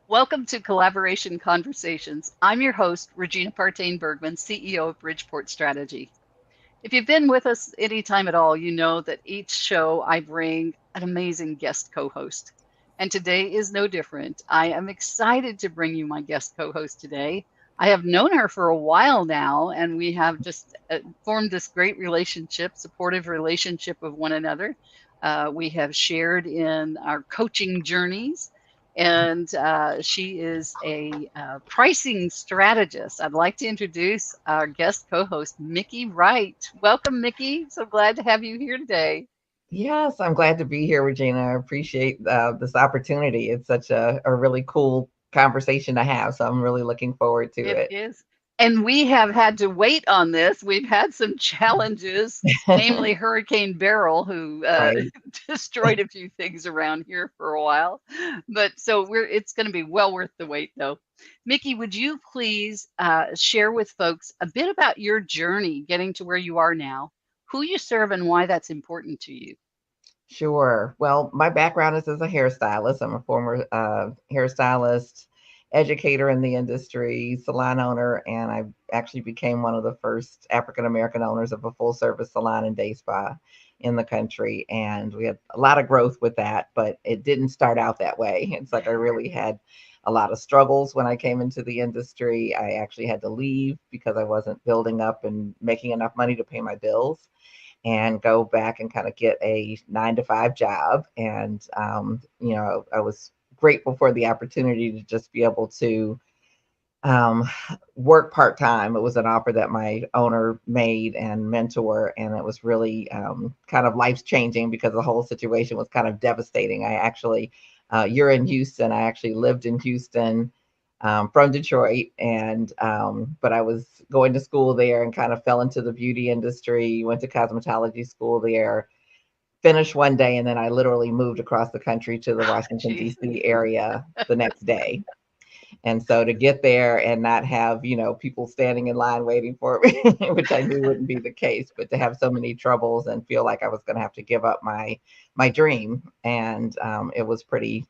Welcome to Collaboration Conversations. I'm your host, Regina Partain Bergman, CEO of Bridgeport Strategy. If you've been with us any time at all, you know that each show I bring an amazing guest co host. And today is no different. I am excited to bring you my guest co host today. I have known her for a while now, and we have just formed this great relationship, supportive relationship of one another. We have shared in our coaching journeys, and she is a pricing strategist. I'd like to introduce our guest co-host, Miki Wright. Welcome, Miki. So glad to have you here today. Yes, I'm glad to be here, Regina. I appreciate this opportunity. It's such a really cool conversation to have. So I'm really looking forward to It it. is. And we have had to wait on this. We've had some challenges, namely Hurricane Beryl, who Right. destroyed a few things around here for a while. But so it's going to be well worth the wait, though. Mickey, would you please share with folks a bit about your journey getting to where you are now, who you serve, and why that's important to you? Sure. Well, my background is as a hairstylist. I'm a former hairstylist, educator in the industry, salon owner, and I actually became one of the first African American owners of a full service salon and day spa in the country. And we had a lot of growth with that, but it didn't start out that way. It's like I really had a lot of struggles when I came into the industry. I actually had to leave because I wasn't building up and making enough money to pay my bills and go back and kind of get a 9 to 5 job. And, I was grateful for the opportunity to just be able to um, work part time. It was an offer that my owner made and mentor, and it was really kind of life changing because the whole situation was kind of devastating. I actually, you're in Houston. I actually lived in Houston from Detroit, and but I was going to school there and kind of fell into the beauty industry. Went to cosmetology school there. Finished one day, and then I literally moved across the country to the Washington Geez. D.C. area the next day. And so to get there and not have, people standing in line waiting for me, which I knew wouldn't be the case, but to have so many troubles and feel like I was going to have to give up my dream, and it was pretty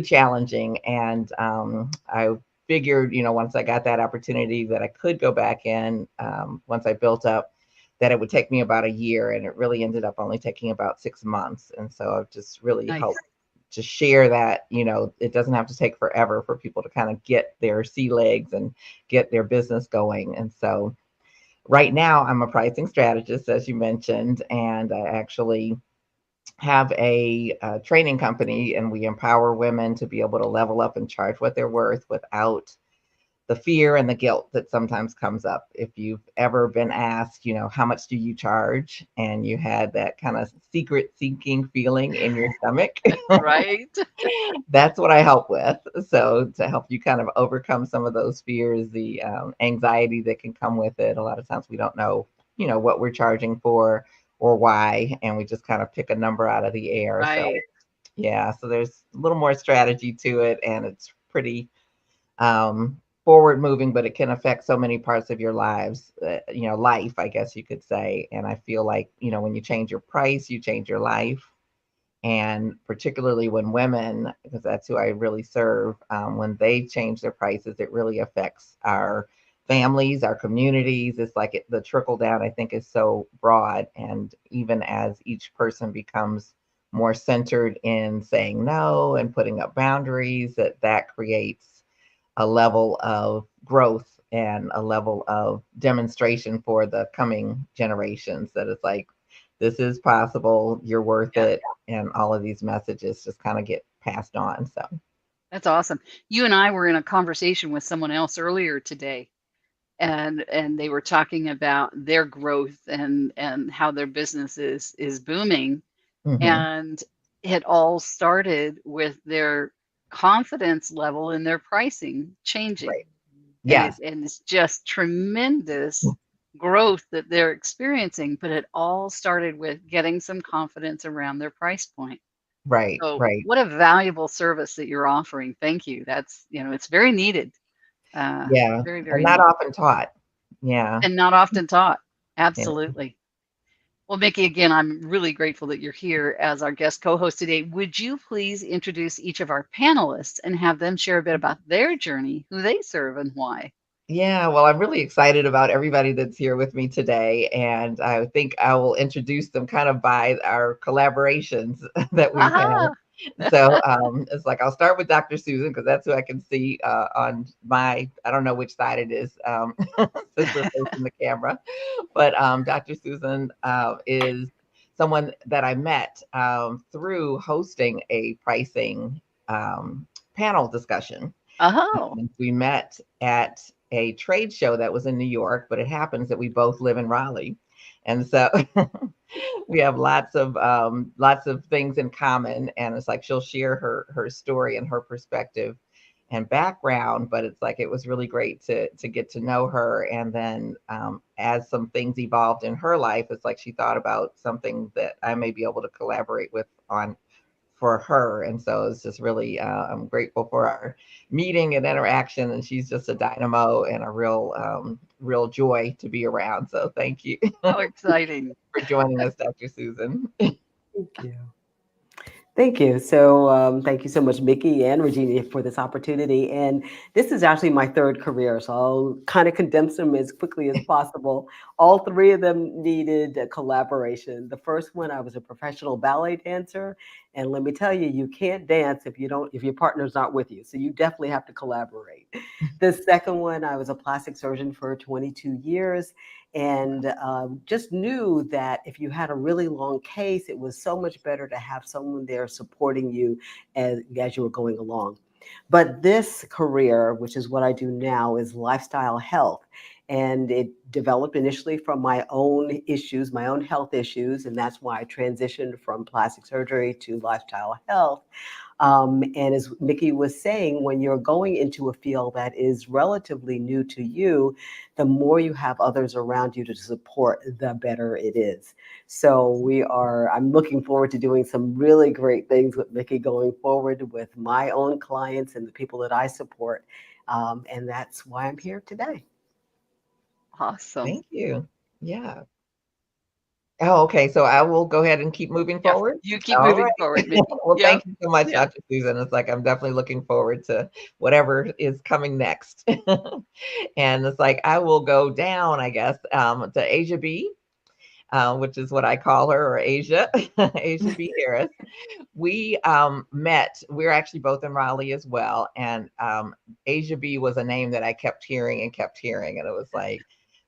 challenging. And I figured, once I got that opportunity that I could go back in, once I built up, that it would take me about a year, and it really ended up only taking about 6 months. And so I've just really Nice. helped to share that, it doesn't have to take forever for people to kind of get their sea legs and get their business going. And so right now I'm a pricing strategist, as you mentioned, and I actually have a training company, and we empower women to be able to level up and charge what they're worth without the fear and the guilt that sometimes comes up. If you've ever been asked, how much do you charge? And you had that kind of secret sinking feeling in your stomach, Right? that's what I help with. So to help you kind of overcome some of those fears, the anxiety that can come with it. A lot of times we don't know, what we're charging for or why, and we just kind of pick a number out of the air. So Right. yeah, so there's a little more strategy to it, and it's pretty forward moving, but it can affect so many parts of your lives, life, I guess you could say. And I feel like, when you change your price, you change your life. And particularly when women, because that's who I really serve, when they change their prices, it really affects our families, our communities. It's like the trickle down, I think, is so broad. And even as each person becomes more centered in saying no and putting up boundaries, that creates a level of growth and a level of demonstration for the coming generations that it's like, this is possible, you're worth Yeah. it, and all of these messages just kind of get passed on. So, That's awesome. You and I were in a conversation with someone else earlier today, and they were talking about their growth and how their business is booming, mhm, and it all started with their confidence level in their pricing changing. right. And Yes, it's just tremendous growth that they're experiencing, but it all started with getting some confidence around their price point. right, So right. what a valuable service that you're offering. Thank you. That's, it's very needed. Yeah, Very, and very not needed often taught. Yeah, and not often taught. yeah. Absolutely. Well, Mickey, again, I'm really grateful that you're here as our guest co-host today. Would you please introduce each of our panelists and have them share a bit about their journey, who they serve, and why? Yeah, well, I'm really excited about everybody that's here with me today, and I think I will introduce them kind of by our collaborations that we've had. Aha! So it's like I'll start with Dr. Susan because that's who I can see on my, I don't know which side it is since we're facing the camera, but Dr. Susan is someone that I met through hosting a pricing panel discussion. Oh, We met at a trade show that was in New York, but it happens that we both live in Raleigh. And so we have lots of things in common. And it's like she'll share her story and her perspective and background, but it's like it was really great to get to know her. And then as some things evolved in her life, it's like she thought about something that I may be able to collaborate with on for her. And so it's just really, I'm grateful for our meeting and interaction. And she's just a dynamo and a real joy to be around. So thank you how exciting. for joining us, Dr. Susan. Thank you. Thank you. So, thank you so much, Mickey and Regina, for this opportunity. And this is actually my third career, so I'll kind of condense them as quickly as possible. All three of them needed a collaboration. The first one, I was a professional ballet dancer, and let me tell you, you can't dance if your partner's not with you. So you definitely have to collaborate. The second one, I was a plastic surgeon for 22 years, and just knew that if you had a really long case, it was so much better to have someone there supporting you as you were going along. But this career, which is what I do now, is lifestyle health. And it developed initially from my own issues, my own health issues, and that's why I transitioned from plastic surgery to lifestyle health. And as Mickey was saying, when you're going into a field that is relatively new to you, the more you have others around you to support, the better it is. So I'm looking forward to doing some really great things with Mickey going forward with my own clients and the people that I support. And that's why I'm here today. Awesome. Thank you. Yeah. Oh, okay. So I will go ahead and keep moving Yeah, forward. you keep All moving right. forward, Mickey. Well, Yep. thank you so much, Yeah. Dr. Susan. It's like I'm definitely looking forward to whatever is coming next. And it's like I will go down, I guess, to Asia B, which is what I call her, or Asia, Asia B. Harris. We met. We're actually both in Raleigh as well, and Asia B was a name that I kept hearing and kept hearing, and it was like,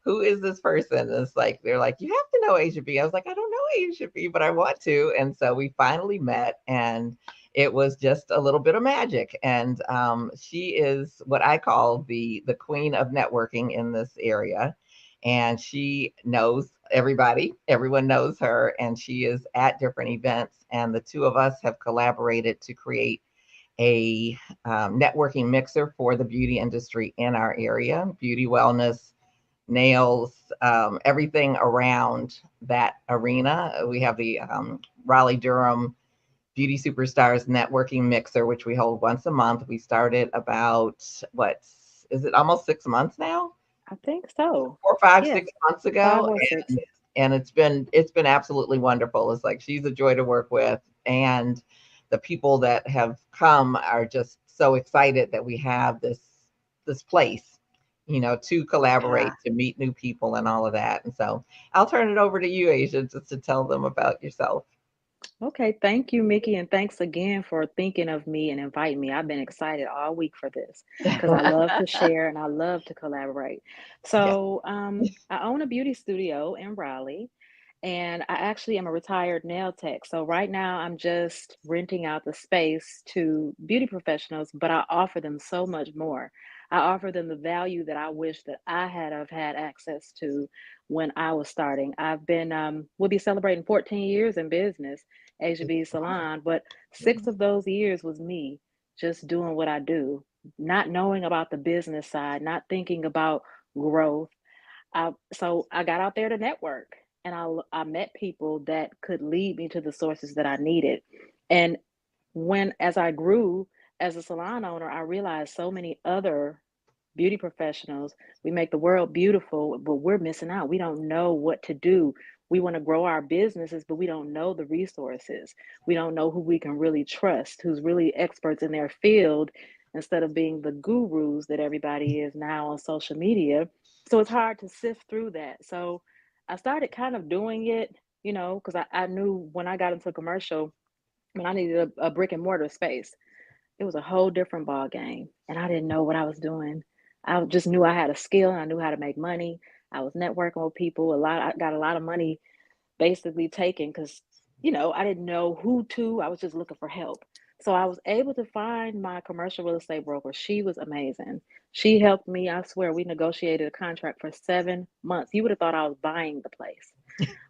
who is this person? And it's like they're like, you have to know Asia B. I was like, I don't know Asia B, but I want to, and so we finally met, and it was just a little bit of magic. And she is what I call the queen of networking in this area, and she knows everybody. Everyone knows her, and she is at different events. And the two of us have collaborated to create a networking mixer for the beauty industry in our area, beauty, wellness, nails, everything around that arena. We have the Raleigh Durham Beauty Superstars Networking Mixer, which we hold once a month. We started about, what, is it almost 6 months now? I think so. 4, 5, Yes, 6 months five ago, or six. and it's been absolutely wonderful. It's like she's a joy to work with, and the people that have come are just so excited that we have this place, to Yeah. collaborate, to meet new people, and all of that. And so I'll turn it over to you, Asia, just to tell them about yourself. Okay. Thank you, Mickey, and thanks again for thinking of me and inviting me. I've been excited all week for this because I love to share and I love to collaborate. Yeah. So, I own a beauty studio in Raleigh, and I actually am a retired nail tech. So right now, I'm just renting out the space to beauty professionals, but I offer them so much more. I offer them the value that I wish that I had have had access to when I was starting. We'll be celebrating 14 years in business, Asia B Wow. Salon, but Yeah. 6 of those years was me just doing what I do, not knowing about the business side, not thinking about growth. So I got out there to network, and I met people that could lead me to the sources that I needed. And as I grew as a salon owner, I realized so many other beauty professionals, we make the world beautiful, but we're missing out. We don't know what to do We want to grow our businesses, but we don't know the resources. We don't know who we can really trust, who's really experts in their field, instead of being the gurus that everybody is now on social media. So it's hard to sift through that. So I started kind of doing it, because I knew when I got into commercial, when I needed a brick and mortar space, it was a whole different ball game. And I didn't know what I was doing. I just knew I had a skill and I knew how to make money. I was networking with people a lot. I got a lot of money basically taken because, I didn't know who to. I was just looking for help. So I was able to find my commercial real estate broker. She was amazing. She helped me. I swear, we negotiated a contract for 7 months. You would have thought I was buying the place.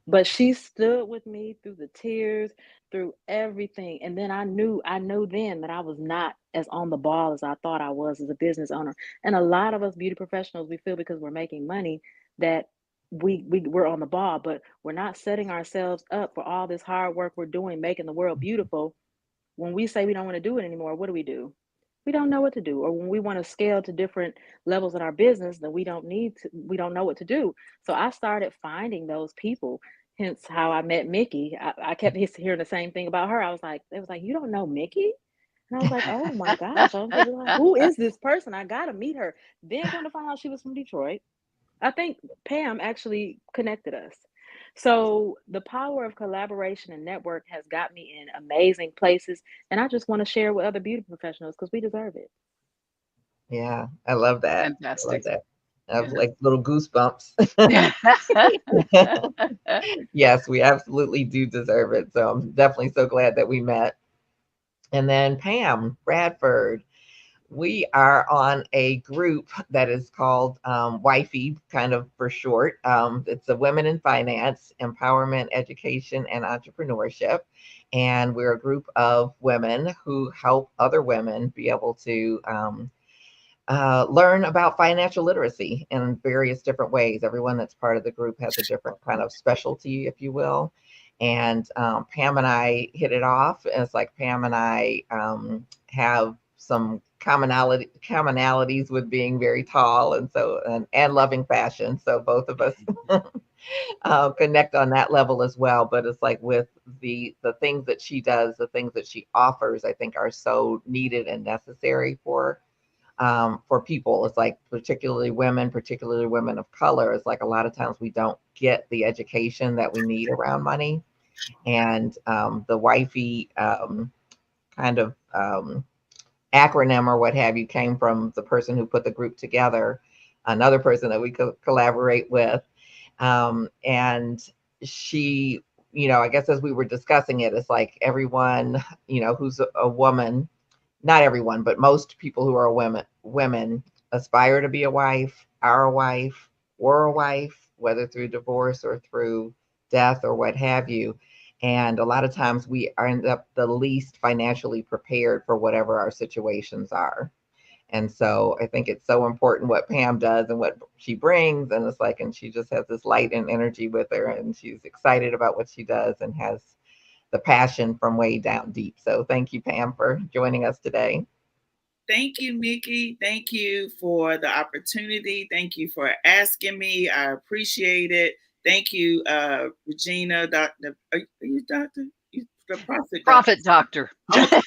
But she stood with me through the tears, through everything. And then I knew then that I was not as on the ball as I thought I was as a business owner. And a lot of us beauty professionals, we feel because we're making money that we're on the ball, but we're not setting ourselves up for all this hard work we're doing, making the world beautiful. When we say we don't want to do it anymore, what do? We don't know what to do. Or when we want to scale to different levels in our business, then we don't know what to do. So I started finding those people. Hence how I met Miki. I kept hearing the same thing about her. It was like, you don't know Miki? And I was like, oh my gosh. I was like, who is this person? I gotta meet her. Then come to find out she was from Detroit. I think Pam actually connected us. So the power of collaboration and network has got me in amazing places. And I just want to share with other beauty professionals because we deserve it. Yeah, I love that. I love Fantastic. that. I have Yeah. like little goosebumps. Yes, we absolutely do deserve it. So I'm definitely so glad that we met. And then Pam Bradford, we are on a group that is called WIFE, kind of for short. It's a Women in Finance, Empowerment, Education, and Entrepreneurship. And we're a group of women who help other women be able to learn about financial literacy in various different ways. Everyone that's part of the group has a different kind of specialty, if you will. And Pam and I hit it off. And it's like Pam and I have some commonalities with being very tall and loving fashion. So both of us connect on that level as well. But it's like with the things that she does, the things that she offers, I think are so needed and necessary for people. It's like particularly women of color. It's like a lot of times we don't get the education that we need around money. And the wifey kind of acronym or what have you came from the person who put the group together, another person that we could collaborate with. And she, I guess as we were discussing it, it's like everyone, who's a woman, not everyone, but most people who are women aspire to be a wife, are a wife, were a wife, whether through divorce or through death or what have you. And a lot of times we end up the least financially prepared for whatever our situations are. And so I think it's so important what Pam does and what she brings. And it's like, and she just has this light and energy with her, and she's excited about what she does and has the passion from way down deep. So thank you, Pam, for joining us today. Thank you, Miki. Thank you for the opportunity. Thank you for asking me. I appreciate it. Thank you, Regina, Doctor. Are you Doctor? You the prophet doctor. Profit doctor. I'm a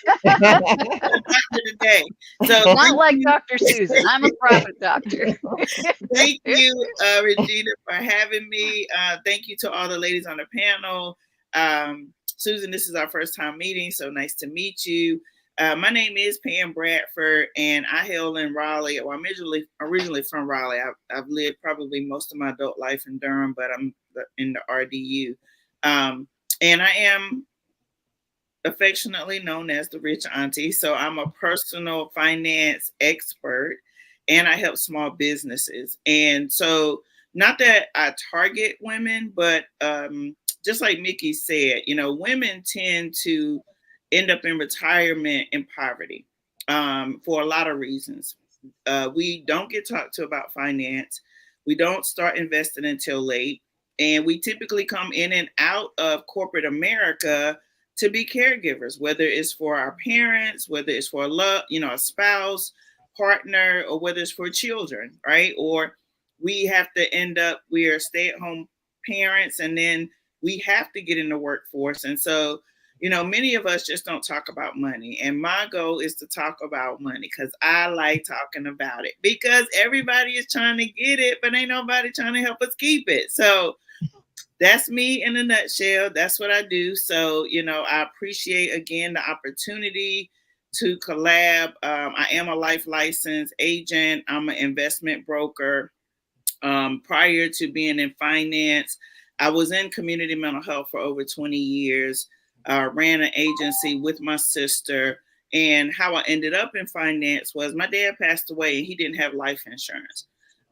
doctor today. So Not thank like you. Dr. Susan. I'm a profit doctor. Thank you, Regina, for having me. Thank you to all the ladies on the panel. Susan, this is our first time meeting, so nice to meet you. My name is Pam Bradford, and I hail in Raleigh. Well, I'm originally from Raleigh. I've lived probably most of my adult life in Durham, but I'm in the RDU. And I am affectionately known as the Rich Auntie. So I'm a personal finance expert and I help small businesses. And so, not that I target women, but just like Miki said, women tend to end up in retirement in poverty for a lot of reasons. We don't get talked to about finance. We don't start investing until late. And we typically come in and out of corporate America to be caregivers, whether it's for our parents, whether it's for a spouse, partner, or whether it's for children, right? Or we have to end up, we are stay-at-home parents, and then we have to get in the workforce. And so, many of us just don't talk about money. And my goal is to talk about money because I like talking about it, because everybody is trying to get it, but ain't nobody trying to help us keep it. So that's me in a nutshell. That's what I do. So, I appreciate again the opportunity to collab. I am a life license agent. I'm an investment broker. Prior to being in finance, I was in community mental health for over 20 years, ran an agency with my sister. And how I ended up in finance was my dad passed away and he didn't have life insurance.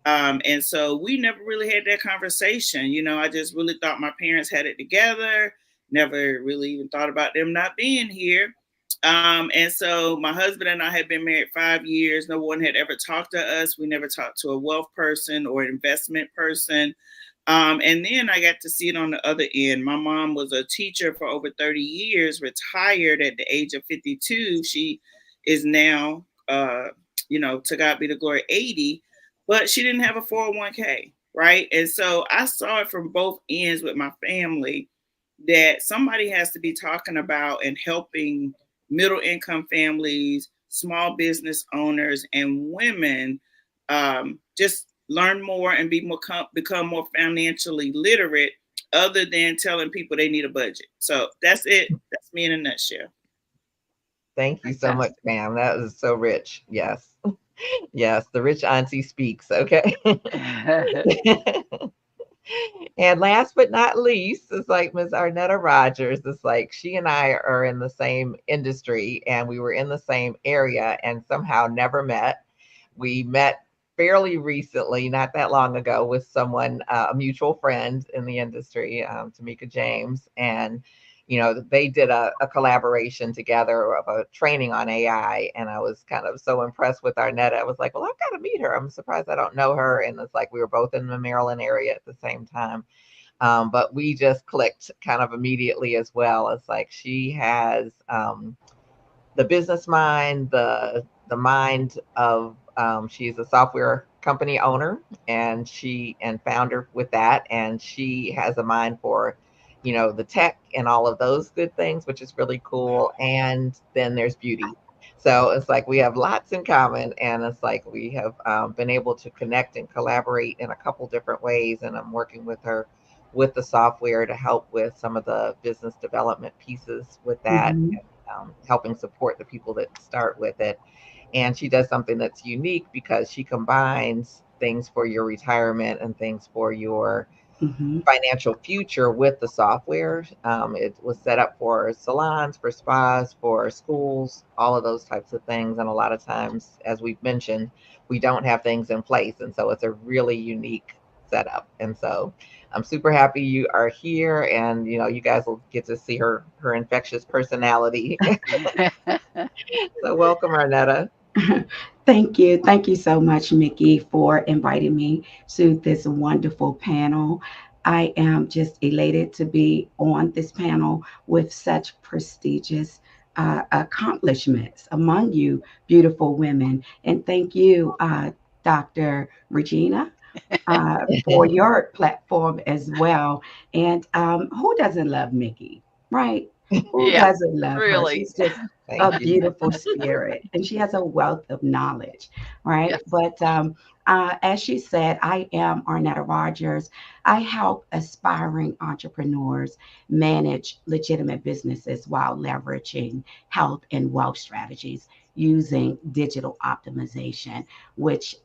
And so we never really had that conversation. I just really thought my parents had it together, never really even thought about them not being here. And so my husband and I had been married 5 years. No one had ever talked to us. We never talked to a wealth person or investment person. And then I got to see it on the other end. My mom was a teacher for over 30 years, retired at the age of 52. She is now, to God be the glory, 80, but she didn't have a 401k, right? And so I saw it from both ends with my family that somebody has to be talking about and helping middle income families, small business owners, and women just learn more and become more financially literate, other than telling people they need a budget. So that's it. That's me in a nutshell. Thank you so much, ma'am. That was so rich. Yes. Yes, the rich auntie speaks. Okay. And last but not least, it's like Ms. Arnetta Rogers. It's like she and I are in the same industry and we were in the same area and somehow never met. We met fairly recently, not that long ago, with someone, a mutual friend in the industry, Tamika James. And, they did a collaboration together of a training on AI. And I was kind of so impressed with Arnetta. I was like, well, I've got to meet her. I'm surprised I don't know her. And it's like we were both in the Maryland area at the same time. But we just clicked kind of immediately as well. It's like she has the business mind, the mind of she's a software company owner and founder with that, and she has a mind for the tech and all of those good things, which is really cool. And then there's beauty. So it's like we have lots in common, and it's like we have been able to connect and collaborate in a couple different ways. And I'm working with her with the software to help with some of the business development pieces with that, Mhm. helping support the people that start with it. And she does something that's unique because she combines things for your retirement and things for your Mhm. financial future with the software. It was set up for salons, for spas, for schools, all of those types of things. And a lot of times, as we've mentioned, we don't have things in place. And so it's a really unique setup. And so I'm super happy you are here, and you guys will get to see her infectious personality. So welcome, Arnetta. Thank you. Thank you so much, Miki, for inviting me to this wonderful panel. I am just elated to be on this panel with such prestigious accomplishments among you, beautiful women. And thank you, Dr. Regina, for your platform as well. And who doesn't love Mickey, right? Who Yeah, doesn't love her? really. She's just a Thank you. beautiful spirit, and she has a wealth of knowledge, right? Yes. But as she said, I am Arnetta Rogers. I help aspiring entrepreneurs manage legitimate businesses while leveraging health and wealth strategies using digital optimization, which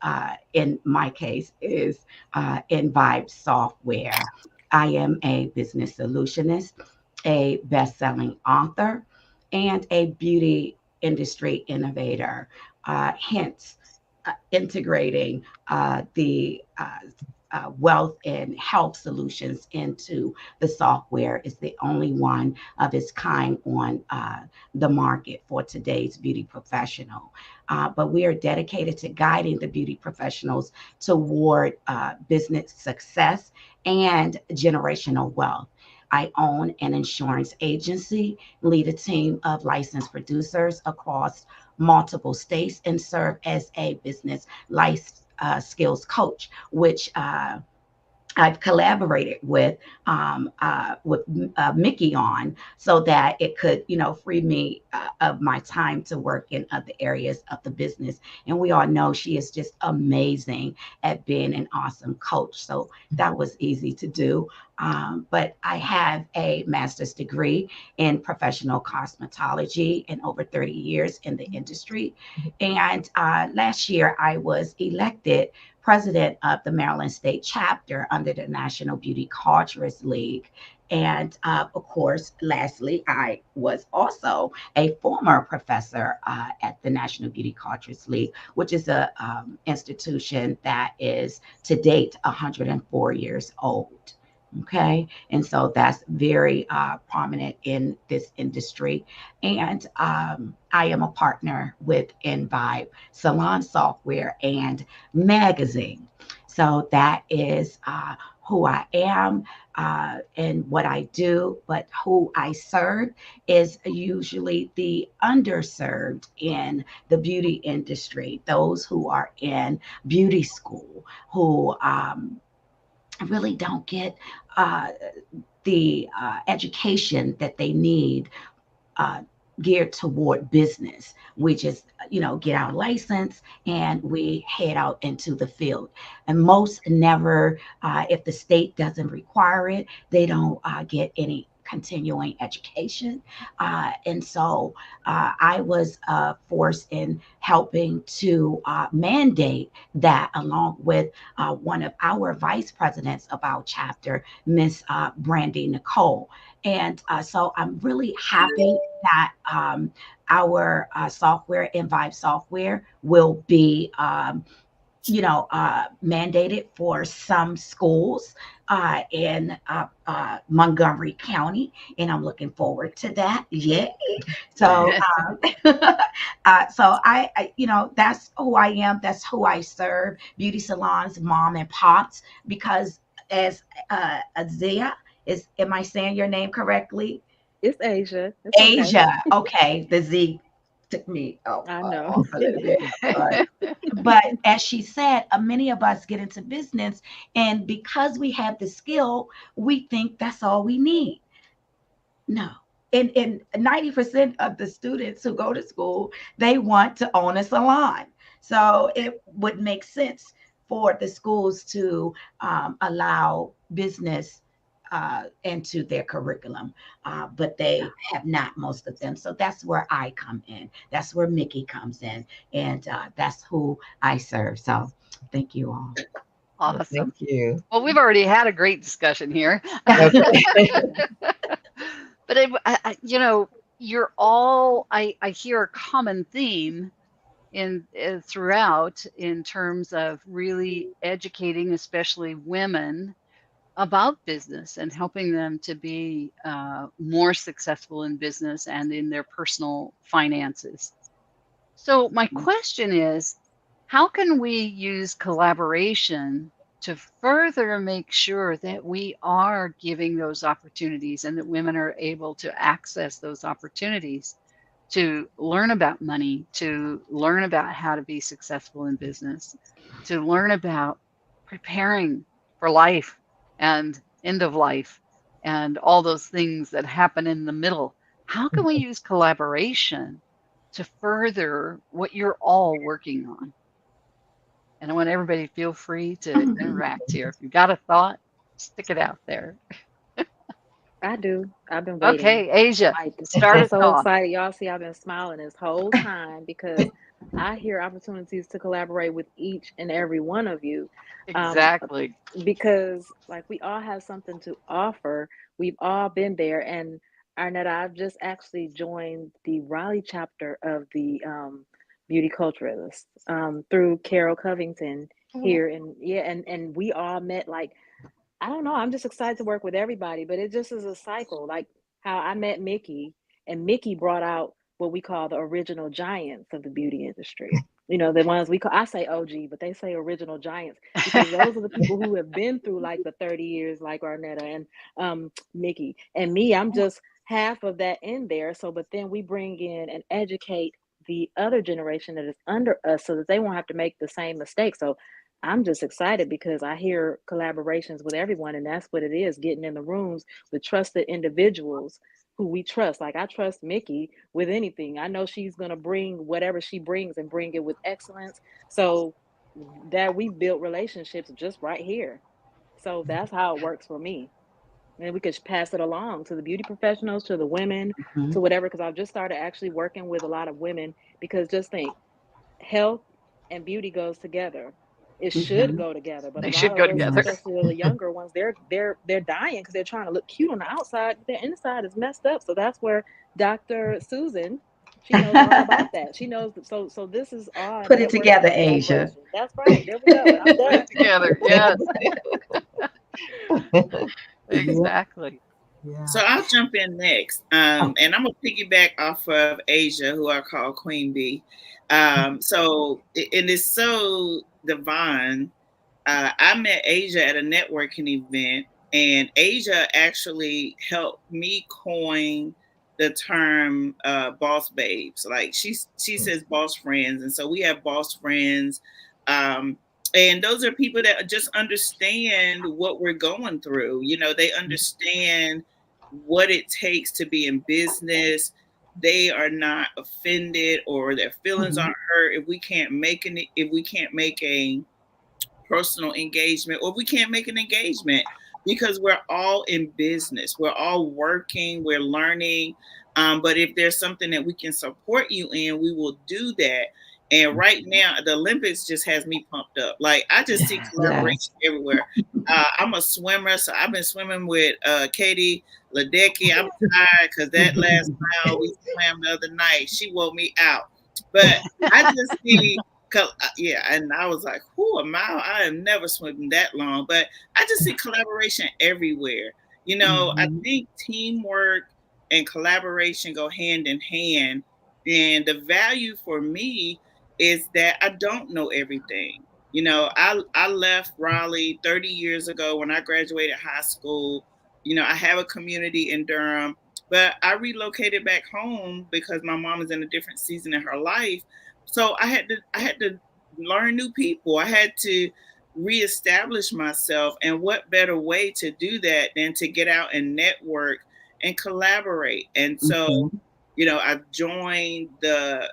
in my case is in Vibe software. I am a business solutionist, a best-selling author, and a beauty industry innovator. Hence, integrating the wealth and health solutions into the software is the only one of its kind on the market for today's beauty professional. But we are dedicated to guiding the beauty professionals toward business success and generational wealth. I own an insurance agency, lead a team of licensed producers across multiple states, and serve as a business life skills coach, which I've collaborated with Miki on so that it could, free me of my time to work in other areas of the business. And we all know she is just amazing at being an awesome coach. So that was easy to do. But I have a master's degree in professional cosmetology and over 30 years in the industry. And last year I was elected president of the Maryland State chapter under the National Beauty Culturist League. And of course, lastly, I was also a former professor at the National Beauty Culturist League, which is a institution that is to date 104 years old. Okay, and so that's very prominent in this industry. And I am a partner with Envibe Salon Software and Magazine. So that is who I am and what I do, but who I serve is usually the underserved in the beauty industry, those who are in beauty school, who really don't get uh, the education that they need uh, geared toward business. We just, get our license and we head out into the field. And most never, if the state doesn't require it, they don't get any continuing education. And so I was forced in helping to mandate that along with one of our vice presidents of our chapter, Miss Brandy Nicole. And so I'm really happy that our software, Envibe software, will be mandated for some schools in Montgomery County, and I'm looking forward to that. Yeah. So, that's who I am. That's who I serve. Beauty salons, mom and pops. Because as Azia is, am I saying your name correctly? It's Asia. It's okay. Asia. Okay, the Z took me I know. off a little bit. But as she said, many of us get into business, and because we have the skill, we think that's all we need. No. And 90% of the students who go to school, they want to own a salon. So it would make sense for the schools to allow business into their curriculum, but they have not, most of them. So that's where I come in. That's where Miki comes in, and that's who I serve. So thank you all. Well, thank Awesome. you. Well, we've already had a great discussion here. Okay. But you're all, I hear a common theme in throughout in terms of really educating, especially women, about business and helping them to be more successful in business and in their personal finances. So my question is, how can we use collaboration to further make sure that we are giving those opportunities and that women are able to access those opportunities to learn about money, to learn about how to be successful in business, to learn about preparing for life and end of life and all those things that happen in the middle? How can we use collaboration to further what you're all working on? And I want everybody to feel free to interact here. If you've got a thought, stick it out there. I do. I've been waiting. Okay, Asia, Like, start I'm us so off. excited. Y'all see, I've been smiling this whole time because I hear opportunities to collaborate with each and every one of you. Um, Exactly. because like we all have something to offer. We've all been there. And Arnetta, I've just actually joined the Raleigh chapter of the Beauty Culturalists through Carol Covington here. And yeah, and we all met like, I don't know. I'm just excited to work with everybody, but it just is a cycle. Like how I met Miki, and Miki brought out what we call the original giants of the beauty industry. You know, the ones we call, I say OG, but they say original giants because those are the people who have been through like the 30 years, like Arnetta and Miki. And me, I'm just half of that in there. So, but then we bring in and educate the other generation that is under us so that they won't have to make the same mistake. So I'm just excited because I hear collaborations with everyone, and that's what it is, getting in the rooms with trusted individuals who we trust. Like I trust Miki with anything. I know she's going to bring whatever she brings and bring it with excellence. So that we built relationships just right here. So that's how it works for me. And we could pass it along to the beauty professionals, to the women, Mhm. to whatever. Because I've just started actually working with a lot of women. Because just think, health and beauty goes together. It should Mhm. go together, but a They lot should of go us, together. Yes. especially the younger ones, they're dying because they're trying to look cute on the outside, but their inside is messed up. So that's where Dr. Susan, she knows all about that. She knows that, so this is all Put it networking together, and Asia. collaboration. That's right. There we go. And I'm Put it done. together. Yes, Yeah. exactly. Yeah. So I'll jump in next. Oh. And I'm gonna piggyback off of Asia, who I call Queen Bee. And it's so divine. I met Asia at a networking event, and Asia actually helped me coin the term boss babes. Like she says boss friends, and so we have boss friends. Um, and those are people that just understand what we're going through. You know, they understand what it takes to be in business. They are not offended or their feelings Mhm. aren't hurt if we can't make a personal engagement or we can't make an engagement because we're all in business, we're all working, we're learning. But if there's something that we can support you in, we will do that. And right now the Olympics just has me pumped up. Like I just see Yes. collaboration everywhere. I'm a swimmer, so I've been swimming with Katie Ledecky. I'm tired because that last mile we swam the other night, she wore me out. But I just see, yeah, and I was like, "Who a mile? I have never swum that long." But I just see collaboration everywhere. You know, I Mhm. think teamwork and collaboration go hand in hand. And the value for me is that I don't know everything. You know, I left Raleigh 30 years ago when I graduated high school. You know, I have a community in Durham, but I relocated back home because my mom is in a different season in her life. So I had to learn new people. I had to reestablish myself, and what better way to do that than to get out and network and collaborate. And so, Mhm. you know, I joined the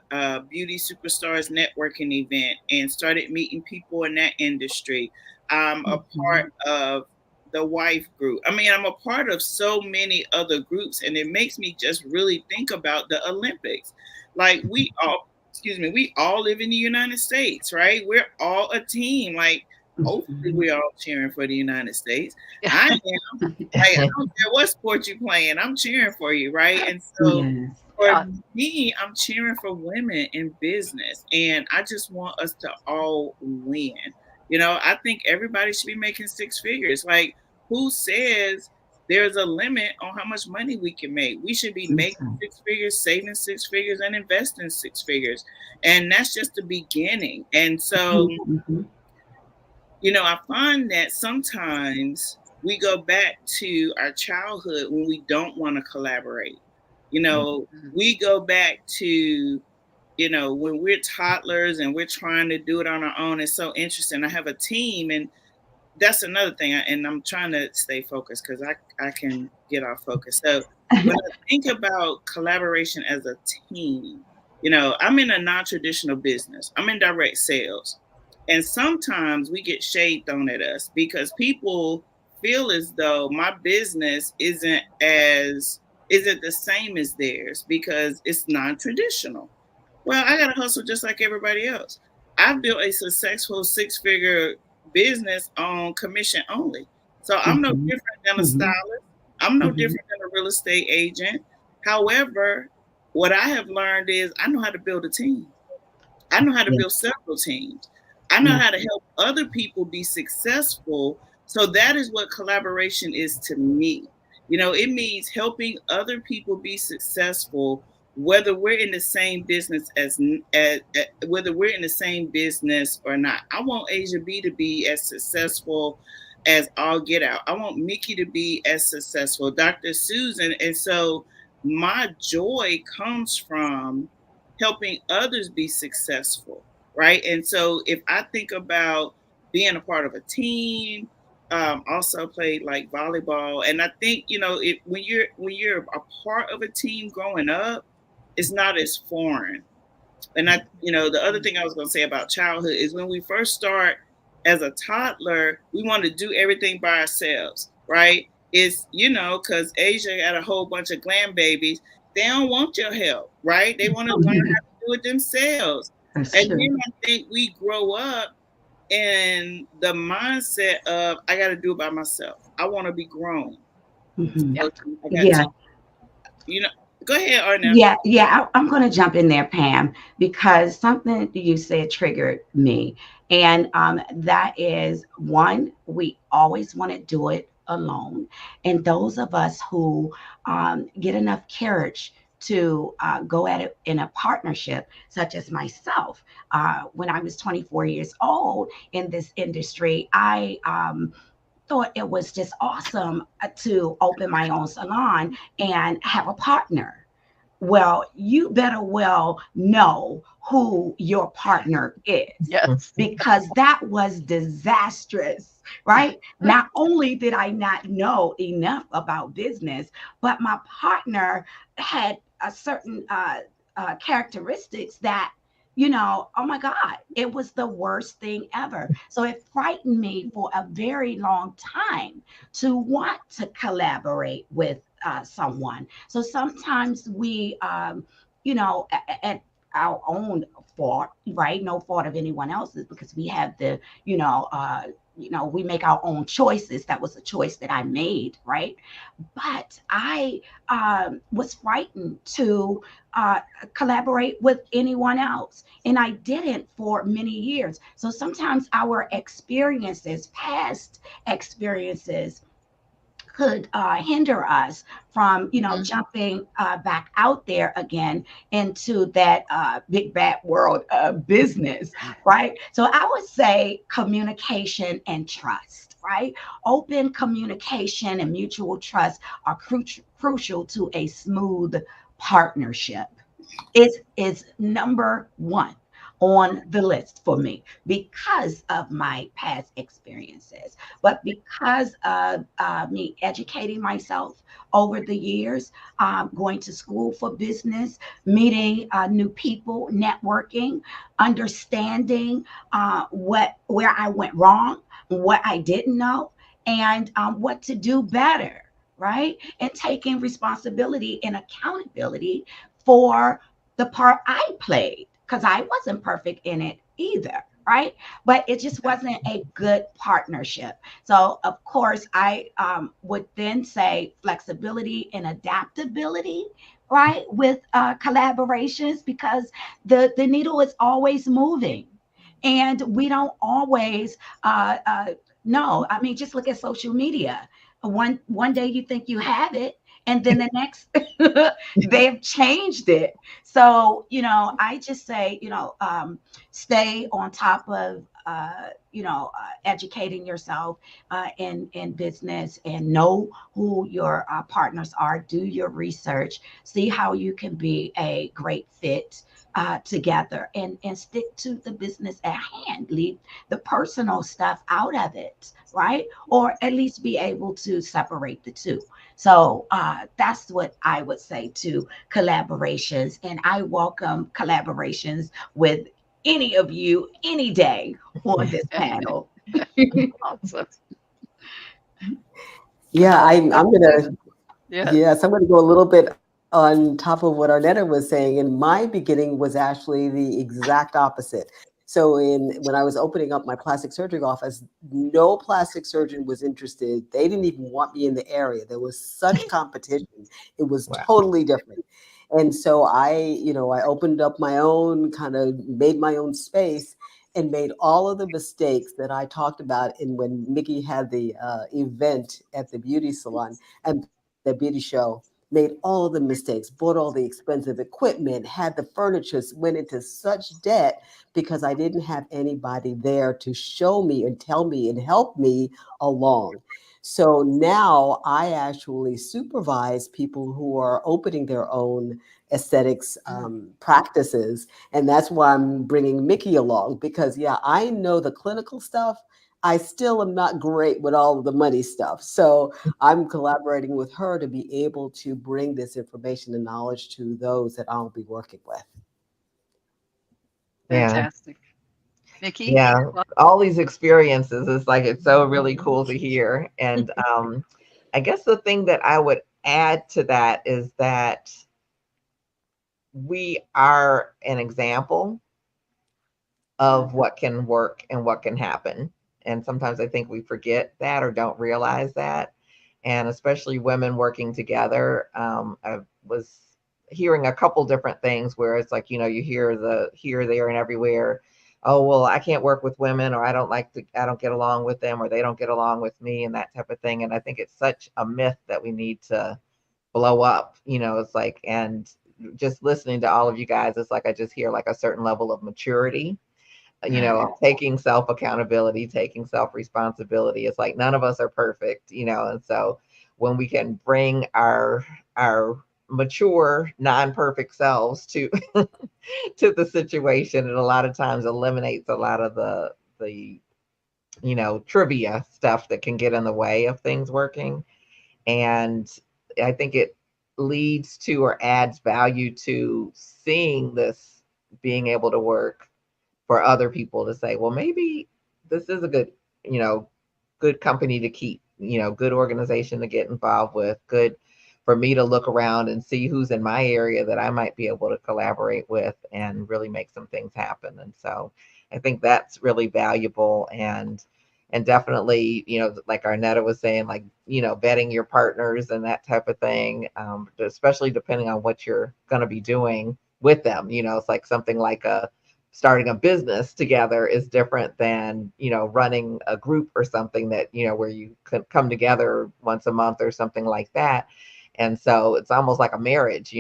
Beauty Superstars networking event and started meeting people in that industry. I'm a Mhm. part of the wife group. I mean, I'm a part of so many other groups, and it makes me just really think about the Olympics. Like we all live in the United States, right? We're all a team. Like, hopefully, Mhm. we're all cheering for the United States. I am. Like, I don't care what sport you're playing, I'm cheering for you, right? And so Yes. for Yeah. me, I'm cheering for women in business, and I just want us to all win. You know, I think everybody should be making six figures. Like, who says there's a limit on how much money we can make? We should be That's making right. six figures, saving six figures, and investing six figures. And that's just the beginning. And so, Mhm. you know, I find that sometimes we go back to our childhood when we don't want to collaborate. You know, Mhm. we go back to, you know, when we're toddlers and we're trying to do it on our own. It's so interesting. I have a team, and that's another thing. And I'm trying to stay focused because I can get off focus. So when I think about collaboration as a team, you know, I'm in a non-traditional business. I'm in direct sales. And sometimes we get shade thrown at us because people feel as though my business isn't the same as theirs because it's non-traditional. Well, I gotta hustle just like everybody else. I've built a successful six-figure business on commission only. So I'm no Mhm. different than a Mhm. stylist. I'm no Mhm. different than a real estate agent. However, what I have learned is I know how to build a team. I know how to Yeah. build several teams. I know Yeah. how to help other people be successful. So that is what collaboration is to me. You know, it means helping other people be successful, whether we're in the same business as whether we're in the same business or not. I want Asia B to be as successful as all get out. I want Mickey to be as successful, Dr. Susan. And so my joy comes from helping others be successful, right? And so if I think about being a part of a team. Also played like volleyball, and I think when you're a part of a team growing up, it's not as foreign. And the other thing I was going to say about childhood is when we first start as a toddler, we want to do everything by ourselves, right? It's, because Asia got a whole bunch of glam babies. They don't want your help, right? They want to learn how to do it themselves. That's And true. then I think we grow up in the mindset of, I got to do it by myself. I want to be grown. Hmm. So Yep. I got Yeah. to, you know, go ahead, Arnell. Yeah. I'm going to jump in there, Pam, because something you said triggered me. And that is one, we always want to do it alone. And those of us who get enough courage to go at it in a partnership, such as myself, when I was 24 years old in this industry, I thought it was just awesome to open my own salon and have a partner. Well, you better well know who your partner is, Yes. because that was disastrous, right? Not only did I not know enough about business, but my partner had a certain characteristics that, oh my God, it was the worst thing ever. So it frightened me for a very long time to want to collaborate with someone. So sometimes we, at our own fault, right? No fault of anyone else's, because we have we make our own choices. That was a choice that I made, right? But I was frightened to collaborate with anyone else. And I didn't for many years. So sometimes our experiences, past experiences, could hinder us from, Mhm. jumping back out there again into that big bad world of business, right? So I would say communication and trust, right? Open communication and mutual trust are crucial to a smooth partnership. It is number one on the list for me because of my past experiences, but because of me educating myself over the years, going to school for business, meeting new people, networking, understanding where I went wrong, what I didn't know, and what to do better, right? And taking responsibility and accountability for the part I played, because I wasn't perfect in it either, right? But it just wasn't a good partnership. So, of course, I would then say flexibility and adaptability, right, with collaborations, because the needle is always moving. And we don't always know. I mean, just look at social media. One day you think you have it, and then the next they've changed it. So, I just say, stay on top of, educating yourself in business, and know who your partners are. Do your research, see how you can be a great fit together, and stick to the business at hand. Leave the personal stuff out of it, right? Or at least be able to separate the two. So that's what I would say to collaborations. And I welcome collaborations with any of you any day on this panel. Awesome. Yeah, Well, I'm gonna yes. Yes, I'm going to go a little bit on top of what Arnetta was saying. And my beginning was actually the exact opposite. So when I was opening up my plastic surgery office, no plastic surgeon was interested. They didn't even want me in the area. There was such competition. It was Wow. totally different. And so I opened up my own, kind of made my own space and made all of the mistakes that I talked about in when Miki had the event at the beauty salon and the beauty show, made all the mistakes, bought all the expensive equipment, had the furniture, went into such debt because I didn't have anybody there to show me and tell me and help me along. So now I actually supervise people who are opening their own aesthetics practices. And that's why I'm bringing Miki along, because, yeah, I know the clinical stuff. I still am not great with all of the money stuff. So I'm collaborating with her to be able to bring this information and knowledge to those that I'll be working with. Yeah. Fantastic. Mickey? Yeah. Well, All these experiences, it's like it's so really cool to hear. And I guess the thing that I would add to that is that we are an example of what can work and what can happen. And sometimes I think we forget that or don't realize that. And especially women working together. I was hearing a couple different things where it's like, you hear the here, there, and everywhere. Oh, well, I can't work with women, or I don't get along with them, or they don't get along with me, and that type of thing. And I think it's such a myth that we need to blow up. It's like, and just listening to all of you guys, it's like I just hear like a certain level of maturity, taking self accountability, taking self responsibility. It's like none of us are perfect, and so when we can bring our mature, non perfect selves to to the situation, it a lot of times eliminates a lot of the trivia stuff that can get in the way of things working. And I think it leads to or adds value to seeing this being able to work for other people to say, well, maybe this is a you know, good company to keep, good organization to get involved with, good for me to look around and see who's in my area that I might be able to collaborate with and really make some things happen. And so I think that's really valuable, and definitely, like Arnetta was saying, like, vetting your partners and that type of thing, especially depending on what you're going to be doing with them. It's like something like starting a business together is different than running a group or something that where you could come together once a month or something like that. And so it's almost like a marriage,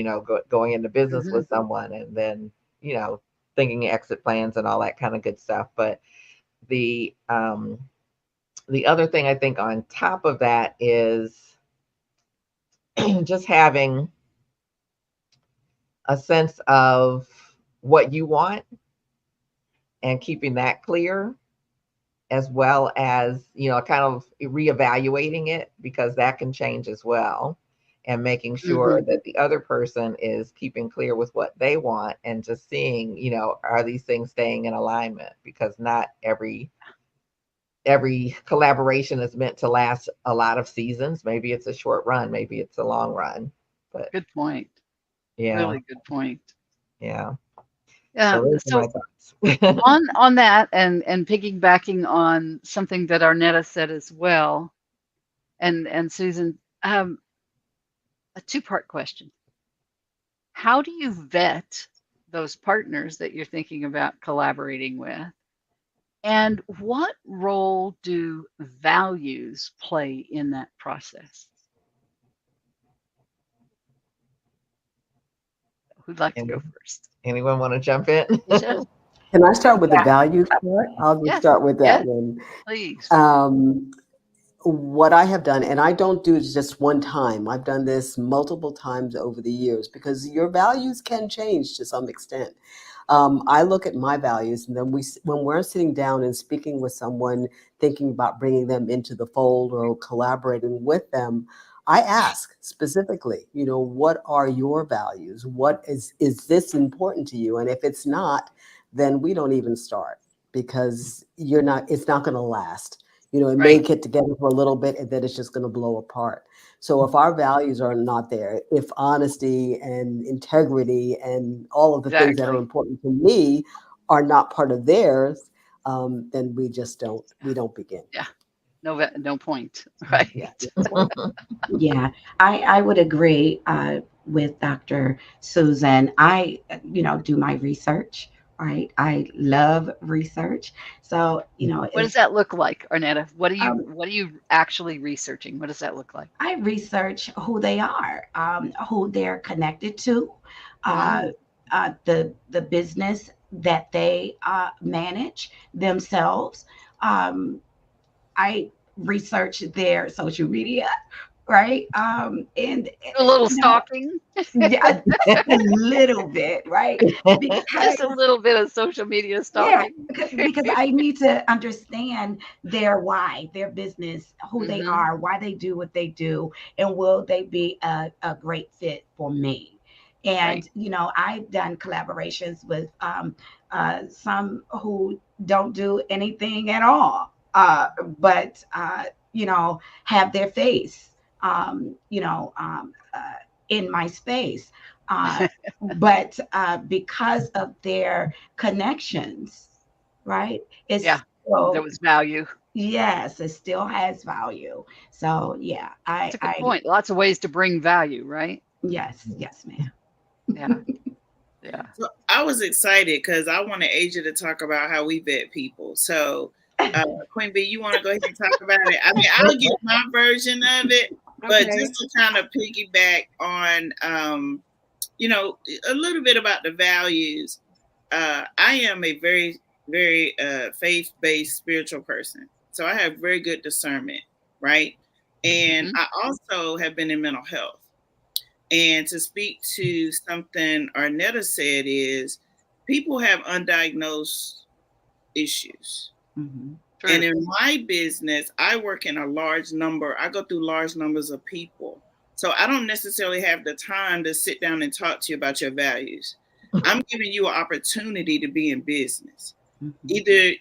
going into business mhm. with someone, and then you know thinking exit plans and all that kind of good stuff. But the other thing I think on top of that is just having a sense of what you want and keeping that clear, as well as kind of reevaluating it, because that can change as well, and making sure Mhm. that the other person is keeping clear with what they want, and just seeing are these things staying in alignment, because not every collaboration is meant to last a lot of seasons. Maybe it's a short run, maybe it's a long run. But Good point. yeah, Really good point. yeah. Yeah. So those are So my thoughts. on that, and piggybacking on something that Arnetta said as well, and Susan, a two-part question. How do you vet those partners that you're thinking about collaborating with? And what role do values play in that process? Who'd like to go Any, first? anyone want to jump in? Tisha? Can I start with the Yeah. values part? I'll just Yeah. start with that Yeah. one. Please. Um, what I have done, and I don't do it just one time, I've done this multiple times over the years because your values can change to some extent. I look at my values, and then when we're sitting down and speaking with someone, thinking about bringing them into the fold or collaborating with them, I ask specifically, what are your values? What is this important to you? And if it's not, then we don't even start because it's not going to last. It may Right. get together for a little bit and then it's just going to blow apart. So if our values are not there, if honesty and integrity and all of the things that are Exactly. important to me are not part of theirs, then we don't begin. Yeah. No point. Yeah. Right. Yeah, I would agree with Dr. Susan. I, do my research, right? I love research. So, What does if that look like, Arnetta? um, What are you actually researching? What does that look like? I research who they are, who they're connected to, uh, Mm, the business that they manage themselves. Um, I research their social media, right? And A little you know, stalking, yeah, a little bit, right? just a Because little bit of social media yeah, stalking. because I need to understand their why, their business, who they Hmm. are, why they do what they do, and will they be a great fit for me? Right. And I've done collaborations with some who don't do anything at all, but have their face, in my space. Uh, but because of their connections, right? Yeah, It's there still, was value. yes, it still has value. So yeah, That's a good point. Lots of ways to bring value, right? yes, yes, ma'am. Yeah, yeah. So I was excited because I wanted Asia to talk about how we vet people. So, Queen B, you want to go ahead and talk about it? I mean, I'll give my version of it, but Okay. just to kind of piggyback on, a little bit about the values. I am a very, very faith-based spiritual person, so I have very good discernment, right? And Hmm. I also have been in mental health. And to speak to something Arnetta said is people have undiagnosed issues. Hmm. And True. in my business, I work in a large number, I go through large numbers of people. So I don't necessarily have the time to sit down and talk to you about your values. I'm giving you an opportunity to be in business. Hmm. Either,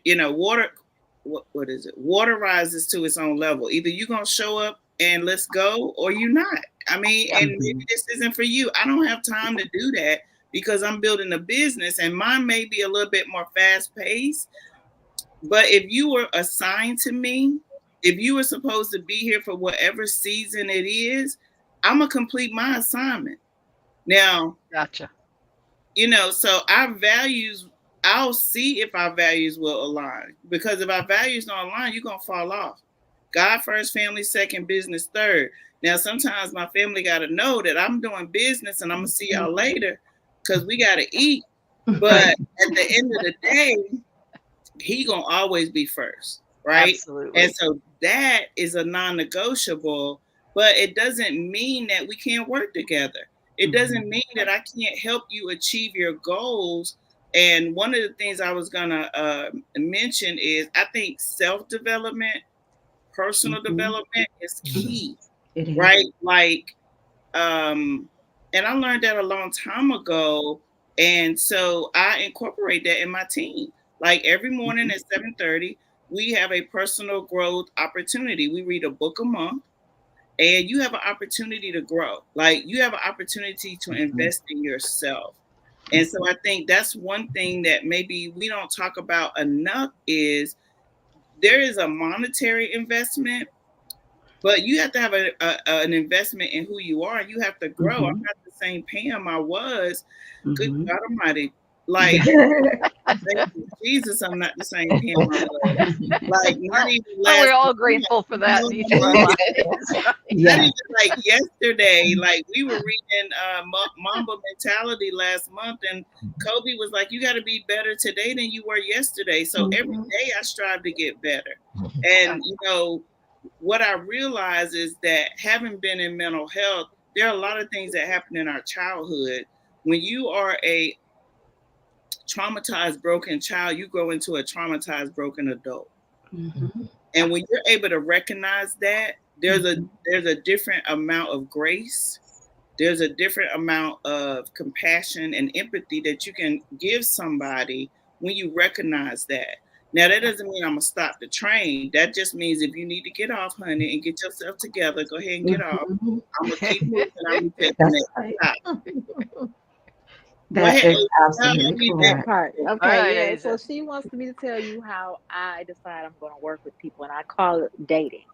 what is it? Water rises to its own level. Either you're going to show up and let's go, or you're not. I mean, Yeah. and maybe this isn't for you. I don't have time to do that because I'm building a business and mine may be a little bit more fast paced. But if you were assigned to me, if you were supposed to be here for whatever season it is, I'm going to complete my assignment. Now, Gotcha. so our values, I'll see if our values will align. Because if our values don't align, you're going to fall off. God first, family second, business third. Now, sometimes my family got to know that I'm doing business and I'm going to see y'all later because we got to eat. But Right. at the end of the day, he gonna always be first, right? And Absolutely. so that is a non-negotiable, but it doesn't mean that we can't work together. It doesn't Hmm. mean that Right. I can't help you achieve your goals. And one of the things I was gonna mention is I think self-development, personal Hmm. development is key, It is. right? Like um, and I learned that a long time ago. And so I incorporate that in my team. Like every morning Hmm. at 7:30, we have a personal growth opportunity. We read a book a month and you have an opportunity to grow. Like you have an opportunity to Hmm. invest in yourself. And so I think that's one thing that maybe we don't talk about enough is there is a monetary investment, but you have to have an investment in who you are. You have to grow. I'm Hmm. not the same Pam I was. Good Hmm. God Almighty. Like, thank you, Jesus, I'm not the same Pam I was. Like, not Well, even well, last we're all month. grateful for that No, in each of no, our lives, right? not Yes. even like yesterday. Like, we were reading Mamba Mentality last month, and Kobe was like, you got to be better today than you were yesterday. So every Hmm. day I strive to get better. Yeah. And, what I realize is that having been in mental health, there are a lot of things that happen in our childhood. When you are a traumatized, broken child, you grow into a traumatized, broken adult. Hmm. And when you're able to recognize that, there's a Hmm. there's a different amount of grace. There's a different amount of compassion and empathy that you can give somebody when you recognize that. Now that doesn't mean I'm gonna stop the train. That just means if you need to get off, honey, and get yourself together, go ahead and get off. Hmm. I'm gonna keep moving. I'm gonna take the That's next right. stop. Go That ahead, is tell absolutely me That that. correct. part. All Okay, right, yeah. So Asia. she wants me to tell you how I decide I'm going to work with people, and I call it dating.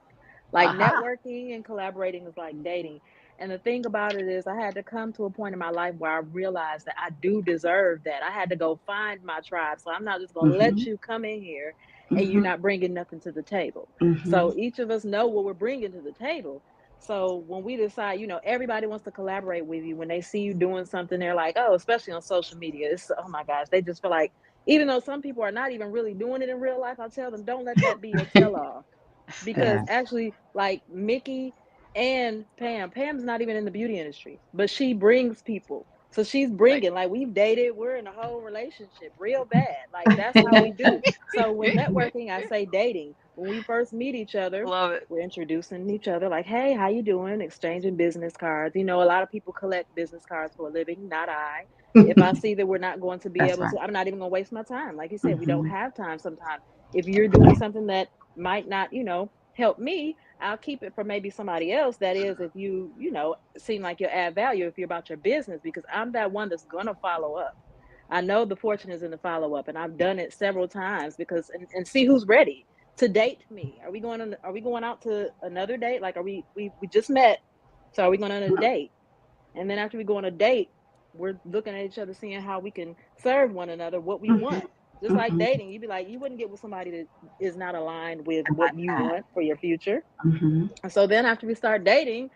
Like Aha. networking and collaborating is like dating. And the thing about it is, I had to come to a point in my life where I realized that I do deserve that. I had to go find my tribe. So I'm not just going to let Hmm. you come in here and you're Hmm. not bringing nothing to the table. Hmm. So each of us know what we're bringing to the table. So when we decide, everybody wants to collaborate with you. When they see you doing something, they're like, oh, especially on social media. It's, oh my gosh, they just feel like, even though some people are not even really doing it in real life, I'll tell them, don't let that be your tell all, because Yeah. actually, like Mickey, And Pam's not even in the beauty industry, but she brings people. So she's Right. bringing, like, we've dated, we're in a whole relationship real bad. Like, that's how we do. So with networking, I say dating. When we first meet each other, Love it. we're introducing each other like, hey, how you doing? Exchanging business cards. You know, a lot of people collect business cards for a living, not I. If I see that we're not going to be That's able right. to, I'm not even going to waste my time. Like you said, we don't Hmm. have time sometimes. If you're doing something that might not, help me, I'll keep it for maybe somebody else. That is, if seem like you add value, if you're about your business, because I'm that one that's gonna follow up. I know the fortune is in the follow up, and I've done it several times because and see who's ready to date me. Are we going out to another date? Like, are we just met? So are we going on a date? And then after we go on a date, we're looking at each other, seeing how we can serve one another, what we Hmm. want. Just like Hmm. dating, you'd be like, you wouldn't get with somebody that is not aligned with I what like you that. want for your future. Hmm. And so then after we start dating,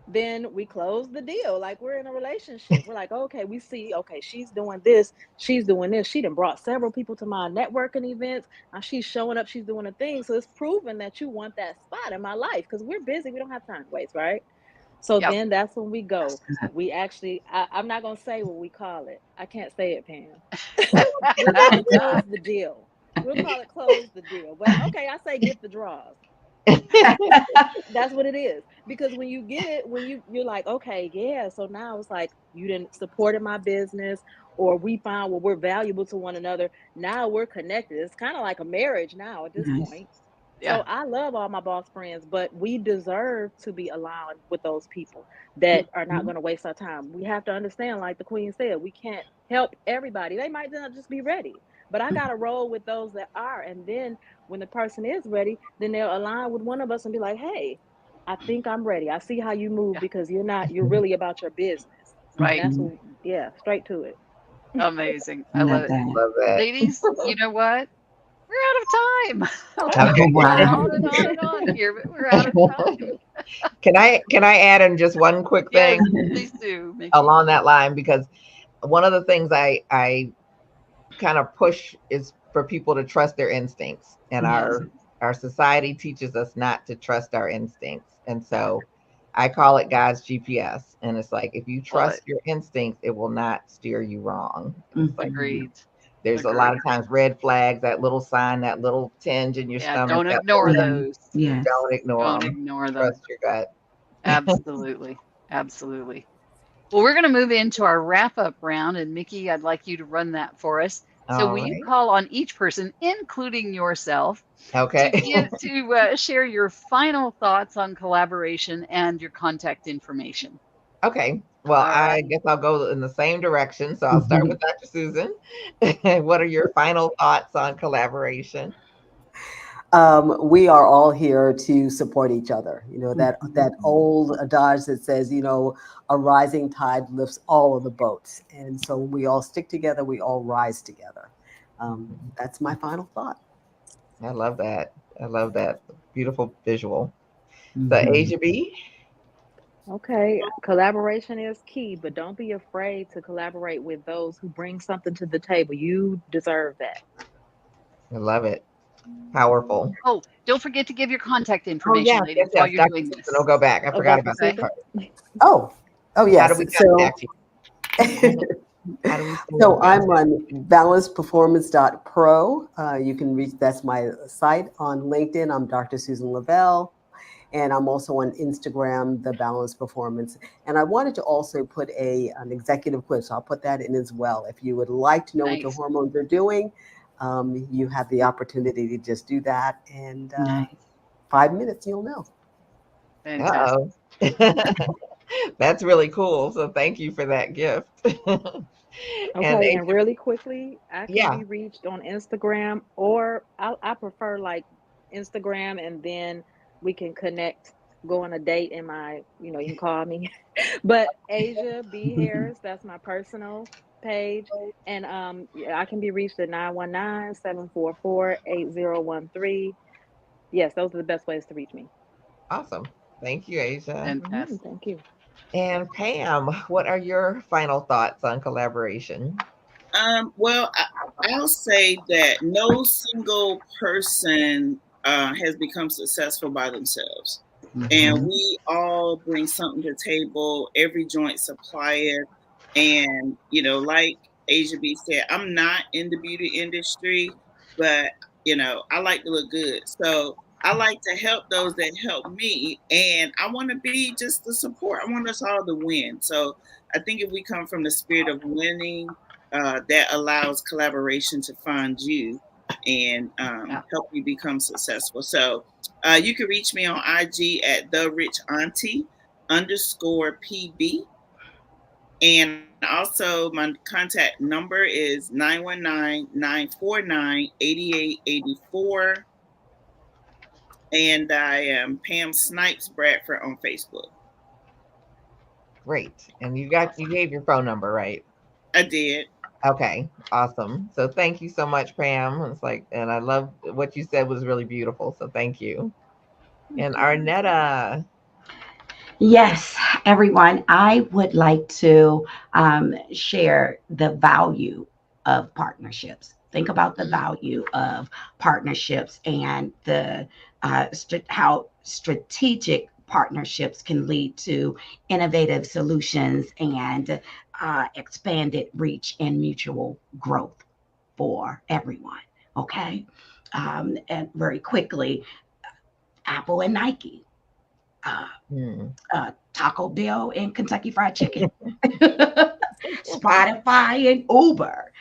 then we close the deal. Like, we're in a relationship. We're like, okay, we see, okay, she's doing this, she's doing this. She done brought several people to my networking events. Now she's showing up, she's doing a thing. So it's proven that you want that spot in my life because we're busy. We don't have time to waste, right? So Yep. then that's when we That's go. good. We actually, I'm not going to say what we call it. I can't say it, Pam. We'll call it close the deal. We'll call it close the deal. But okay, I say get the draws. That's what it is. Because when you get it, when you're like, okay, yeah. So now it's like you didn't supported my business, or we found we're valuable to one another. Now we're connected. It's kind of like a marriage now at this Nice. point. Yeah. So I love all my boss friends, but we deserve to be aligned with those people that are not Mhm. going to waste our time. We have to understand, like the queen said, we can't help everybody. They might not just be ready, but I got to roll with those that are. And then when the person is ready, then they'll align with one of us and be like, hey, I think I'm ready. I see how you move Yeah. because you're really about your business. And Right. that's Mhm. what, yeah, straight to it. Amazing. I I love love it. that. Love that. Ladies, you know what? We're out of time. We Okay. Oh, could go wow. on and on and on here, but we're out of time. Can I add in just one quick Yes, thing please do, Mickey. along that line? Because one of the things I kind of push is for people to trust their instincts, and Yes. our society teaches us not to trust our instincts, and Yeah. so I call it God's GPS. And it's like, if you Love it. trust your instincts, it will not steer you wrong. And it's like, Mhm. Agreed. there's a lot Agreed. of times red flags, that little sign, that little tinge in your Yeah. stomach, Don't that ignore little, Yeah. those. Yes. don't ignore Don't them. ignore them. Trust your gut. Absolutely. Absolutely. Well, we're going to move into our wrap up round. And Mickey, I'd like you to run that for us. So, All will you right. call on each person, including yourself, to Okay. share your final thoughts on collaboration and your contact information? Okay. Well, All I right. guess I'll go in the same direction. So I'll start Mhm. with Dr. Susan. What are your final thoughts on collaboration? We are all here to support each other. You know, that Mhm. old adage that says, a rising tide lifts all of the boats. And so when we all stick together, we all rise together. That's my final thought. I love that. I love that. Beautiful visual. So Mhm. Asia B, Okay, collaboration is key, but don't be afraid to collaborate with those who bring something to the table. You deserve that. I love it. Powerful. Oh, don't forget to give your contact Oh information, yes, yes, ladies, while yes. you're Dr. doing Susan, will this. go back. I Oh, forgot Dr. about that Okay. Susan? part. Oh, oh How do yes. we So contact you? How do we stay in So I'm contact? on balanceperformance.pro. You can reach, that's my site. On LinkedIn, I'm Dr. Susan Lavelle. And I'm also on Instagram, The Balance Performance. And I wanted to also put an executive quiz. So I'll put that in as well. If you would like to know what your Nice. hormones are doing, you have the opportunity to just do that. And Nice. 5 minutes, you'll know. Fantastic. Uh-oh. That's really cool. So thank you for that gift. And Okay, and really quickly, I can yeah, be reached on Instagram, or I prefer like Instagram, and then we can connect, go on a date in my, you can call me. But Asia B Harris, that's my personal page. And yeah, I can be reached at 919-744-8013. Yes, those are the best ways to reach me. awesome. Thank you, Asia. Fantastic. Thank you. And Pam, what are your final thoughts on collaboration? Well, I'll say that no single person has become successful by themselves. and Mhm. we all bring something to the table, every joint supplier. And, like Asia B said, I'm not in the beauty industry, but, I like to look good. So I like to help those that help me. And I want to be just the support. I want us all to win. So I think if we come from the spirit of winning, that allows collaboration to find you and Yeah. help you become successful. So you can reach me on IG at the rich auntie underscore PB. And also, my contact number is 919-949-8884. And I am Pam Snipes Bradford on Facebook. Great. And you gave your phone number, right? I did. Okay, awesome. So thank you so much, Pam. It's like, and I love what you said was really beautiful. So thank you. And Arnetta. Yes, everyone, I would like to share the value of partnerships. Think about the Mm. value of partnerships and the how strategic partnerships can lead to innovative solutions and expanded reach and mutual growth for everyone. Okay, and very quickly, Apple and Nike. Uh, Hmm. Taco Bell and Kentucky Fried Chicken, Spotify and Uber,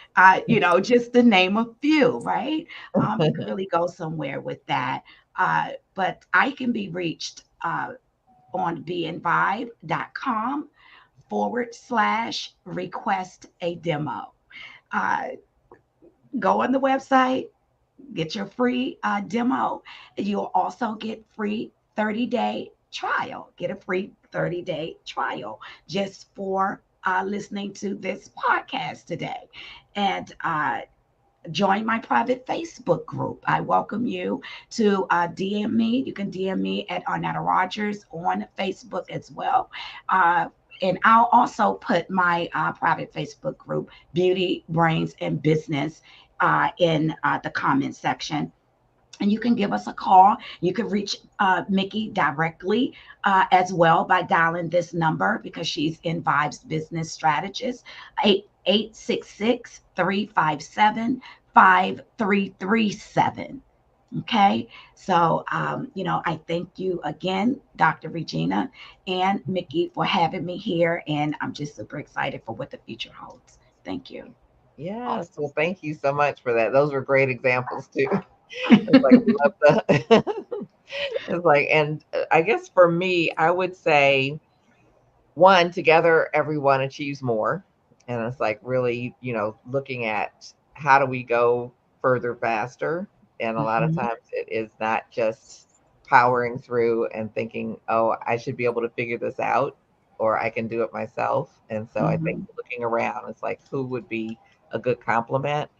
just to name a few, right? You can really go somewhere with that. But I can be reached on beinvibe.com/request a demo. Uh, Go on the website, get your free demo. You'll also get free 30-day trial. Get a free 30-day trial just for listening to this podcast today. And join my private Facebook group. I welcome you to DM me. You can DM me at Arnetta Rogers on Facebook as well. And I'll also put my private Facebook group, Beauty, Brains, and Business, in the comment section, and you can give us a call. You can reach Miki directly as well by dialing this number because she's in Vibes Business Strategist, 866-357-5337. Okay, so I thank you again, Dr. Regina and Miki, for having me here, and I'm just super excited for what the future holds. Thank you. Yes. Awesome. Well, thank you so much for that. Those were great examples too. It's like I love the it's like, and I guess for me, I would say one, together everyone achieves more. And it's like really, looking at how do we go further faster. And a lot of Mhm, times it is not just powering through and thinking, oh, I should be able to figure this out or I can do it myself. And so I think mhm, looking around, it's like who would be a good complement.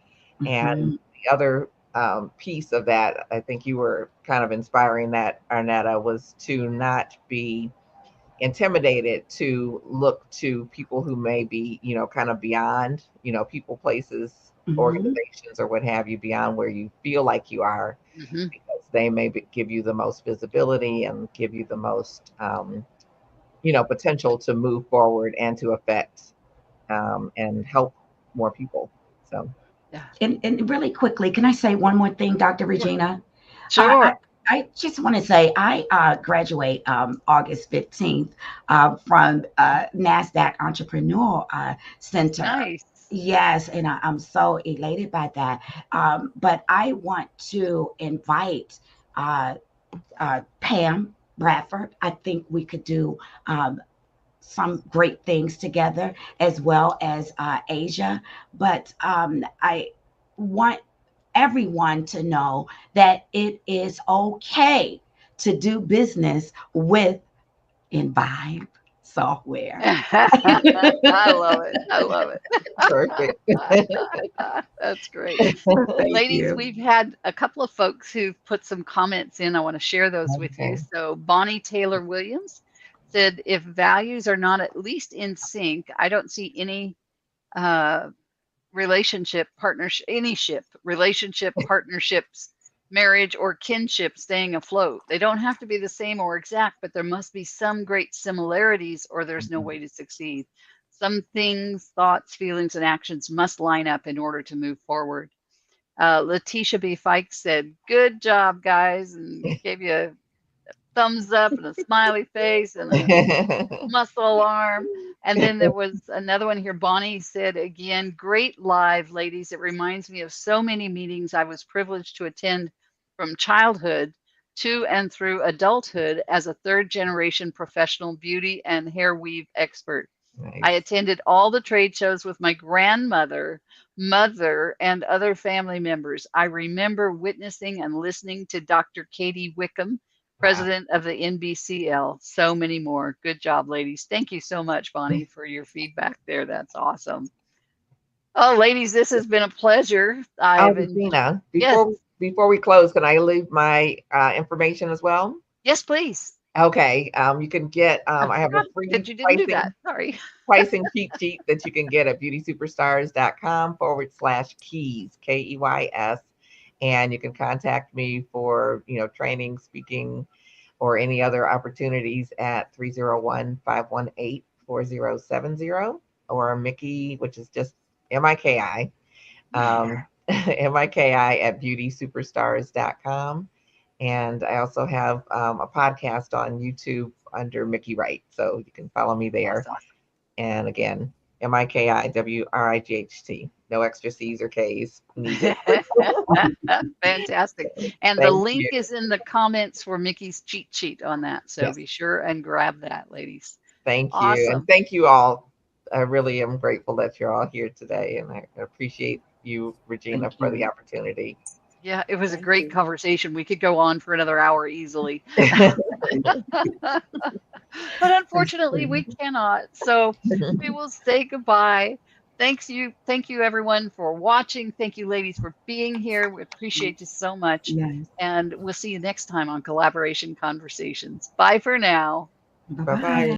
And mhm, the other piece of that, I think you were kind of inspiring that, Arnetta, was to not be intimidated to look to people who may be, kind of beyond, people, places, mhm, organizations, or what have you, beyond where you feel like you are, Hmm. because they may give you the most visibility and give you the most, potential to move forward and to affect and help more people. So, Yeah. and really quickly, can I say one more thing, Dr. Sure. Regina? Uh, Sure. I, I just want to say I graduate August 15th from NASDAQ Entrepreneur Center. Nice. Yes, and I'm so elated by that. But I want to invite uh, Pam Bradford. I think we could do some great things together, as well as Asia. But I want everyone to know that it is okay to do business with Envive software. I love it. I love perfect. it. That's great. Thank Ladies, you. we've had a couple of folks who've put some comments in. I want to share those with you. Okay. So, Bonnie Taylor Williams said, if values are not at least in sync, I don't see any uh, relationship, partnership, partnerships marriage, or kinship staying afloat. They don't have to be the same or exact, but there must be some great similarities or there's no way to succeed. Some things, thoughts, feelings, and actions must line up in order to move forward. Letitia B. Fike said, "Good job, guys," and gave you a thumbs up and a smiley face and a muscle arm. And then there was another one here. Bonnie said, "Again, great live, ladies. It reminds me of so many meetings I was privileged to attend from childhood to and through adulthood as a third generation professional beauty and hair weave expert. I Nice. attended all the trade shows with my grandmother, mother, and other family members. I remember witnessing and listening to Dr. Katie Wickham, Wow. president of the NBCL. So many more. Good job, ladies. Thank you so much, Bonnie, for your feedback there. That's awesome. Oh, ladies, this has been a pleasure. Oh, I've Regina, yes, before we close, can I leave my information as well? yes, please. Okay. You can get. I I have a forgot free that you didn't do pricing that. Sorry. pricing cheat sheet that you can get at beautysuperstars.com/keys, KEYS. And you can contact me for, training, speaking, or any other opportunities at 301-518-4070, or Miki, which is just MIKI, MIKI at beautysuperstars.com. And I also have a podcast on YouTube under Miki Wright. So you can follow me there. Awesome. And again, MIKIWRIGHT. No extra C's or K's needed. Fantastic. And the Thank link you. is in the comments for Mickey's cheat sheet on that. So Yes. be sure and grab that, ladies. Thank you. And Awesome. thank you all. I really am grateful that you're all here today. And I appreciate you, Regina, Thank for the you. opportunity. Yeah, it was a Thank great you. conversation. We could go on for another hour easily. But unfortunately, we cannot. So we will say goodbye. Thank you everyone for watching. Thank you, ladies, for being here. We appreciate you so much. Yes. And we'll see you next time on Collaboration Conversations. Bye for now. Bye bye. Bye-bye.